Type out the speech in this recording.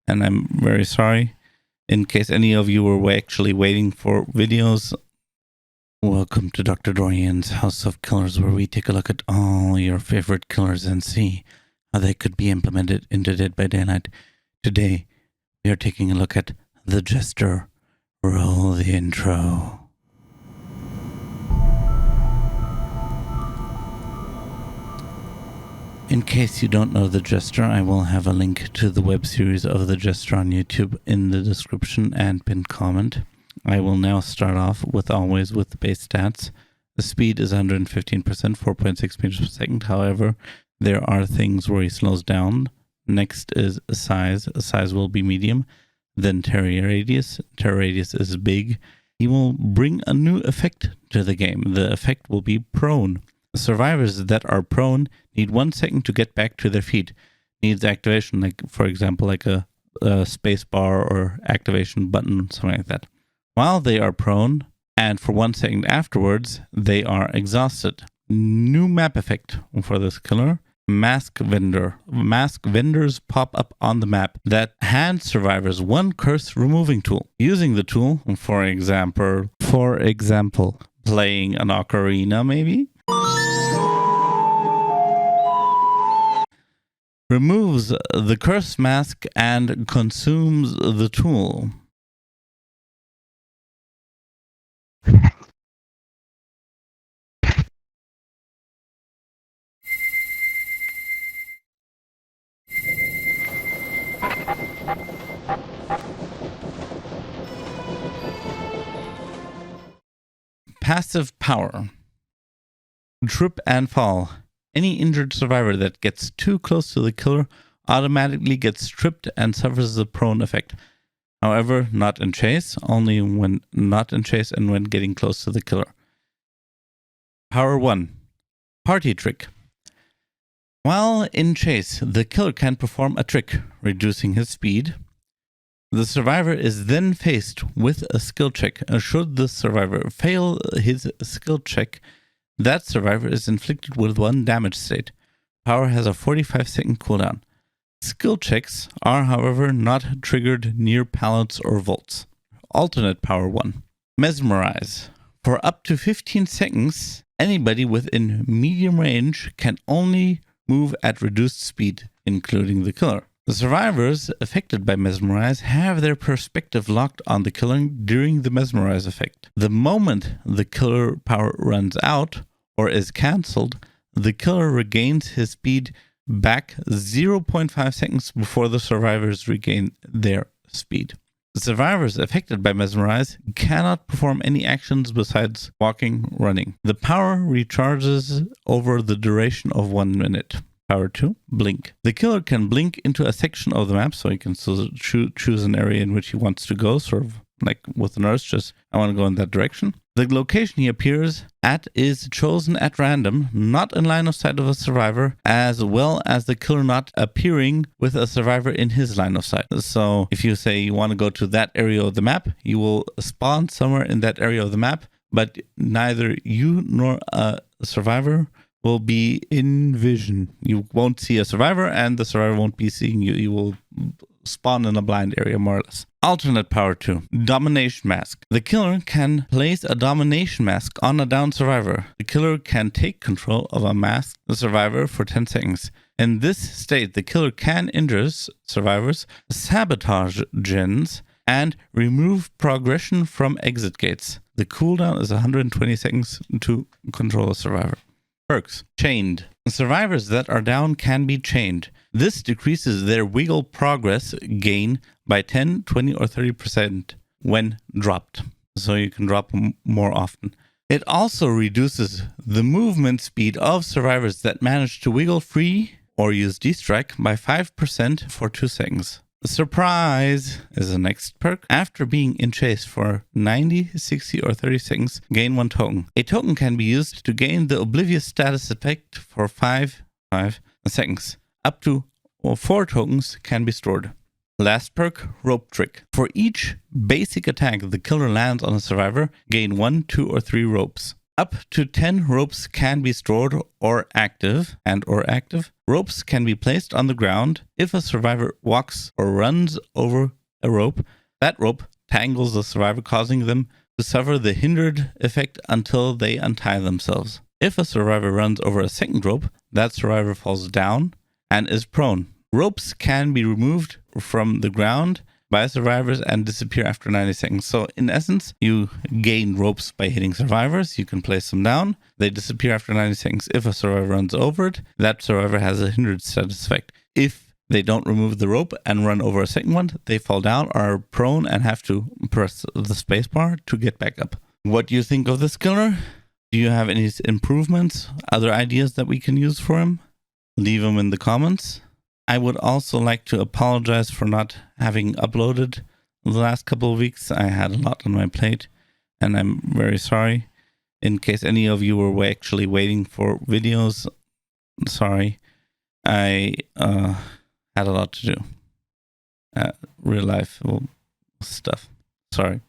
and I'm very sorry. In case any of you were actually waiting for videos, welcome to Dr.Dorian's House of Killers, where we take a look at all your favorite killers and see how they could be implemented into Dead by Daylight. Today, we are taking a look at the Jester. Roll the intro. In case you don't know the Jester, I will have a link to the web series of the Jester on YouTube in the description and pinned comment. I will now start off always with the base stats. The speed is 115%, 4.6 meters per second. However, there are things where he slows down. Next is size. Size will be medium. Then terror radius. Terror radius is big. He will bring a new effect to the game. The effect will be prone. Survivors that are prone need 1 second to get back to their feet. Needs activation, like for example, like a space bar or activation button, something like that. While they are prone, and for 1 second afterwards, they are exhausted. New map effect for this killer. Mask vendor. Mask vendors pop up on the map that hand survivors 1 curse removing tool. Using the tool, for example, playing an ocarina maybe. Removes the curse mask and consumes the tool. Passive power. Trip and fall. Any injured survivor that gets too close to the killer automatically gets tripped and suffers the prone effect. However, not in chase, only when not in chase and when getting close to the killer. Power 1. Party trick. While in chase, the killer can perform a trick, reducing his speed. The survivor is then faced with a skill check. Should the survivor fail his skill check, that survivor is inflicted with 1 damage state. Power has a 45-second cooldown. Skill checks are, however, not triggered near pallets or vaults. Alternate power 1. Mesmerize. For up to 15 seconds, anybody within medium range can only move at reduced speed, including the killer. The survivors affected by Mesmerize have their perspective locked on the killer during the Mesmerize effect. The moment the killer power runs out or is cancelled, the killer regains his speed back 0.5 seconds before the survivors regain their speed. The survivors affected by Mesmerize cannot perform any actions besides walking, running. The power recharges over the duration of 1 minute. Power 2, blink. The killer can blink into a section of the map, so he can choose an area in which he wants to go, sort of like with a nurse, just I want to go in that direction. The location he appears at is chosen at random, not in line of sight of a survivor, as well as the killer not appearing with a survivor in his line of sight. So if you say you want to go to that area of the map, you will spawn somewhere in that area of the map, but neither you nor a survivor will be in vision. You won't see a survivor, and the survivor won't be seeing you. You will spawn in a blind area, more or less. Alternate power 2. Domination Mask. The killer can place a Domination Mask on a downed survivor. The killer can take control of a masked survivor for 10 seconds. In this state, the killer can injure survivors, sabotage gens, and remove progression from exit gates. The cooldown is 120 seconds to control a survivor. Perks. Chained. Survivors that are down can be chained. This decreases their wiggle progress gain by 10, 20, or 30% when dropped. So you can drop them more often. It also reduces the movement speed of survivors that manage to wiggle free or use D-Strike by 5% for 2 seconds. Surprise is the next perk. After being in chase for 90, 60, or 30 seconds, gain 1 token. A token can be used to gain the Oblivious status effect for 5 seconds. Up to 4 tokens can be stored. Last perk, Rope Trick. For each basic attack the killer lands on a survivor, gain 1, 2, or 3 ropes. Up to 10 ropes can be stored or active, Ropes can be placed on the ground. If a survivor walks or runs over a rope, that rope tangles the survivor, causing them to suffer the hindered effect until they untie themselves. If a survivor runs over a second rope, that survivor falls down and is prone. Ropes can be removed from the ground by survivors and disappear after 90 seconds. So in essence, you gain ropes by hitting survivors. You can place them down. They disappear after 90 seconds. If a survivor runs over it, that survivor has a hindered status effect. If they don't remove the rope and run over a second one, they fall down, are prone, and have to press the spacebar to get back up. What do you think of this killer? Do you have any improvements, other ideas that we can use for him? Leave them in the comments. I would also like to apologize for not having uploaded the last couple of weeks. I had a lot on my plate, and I'm very sorry. In case any of you were actually waiting for videos, sorry. I had a lot to do. Real life stuff. Sorry.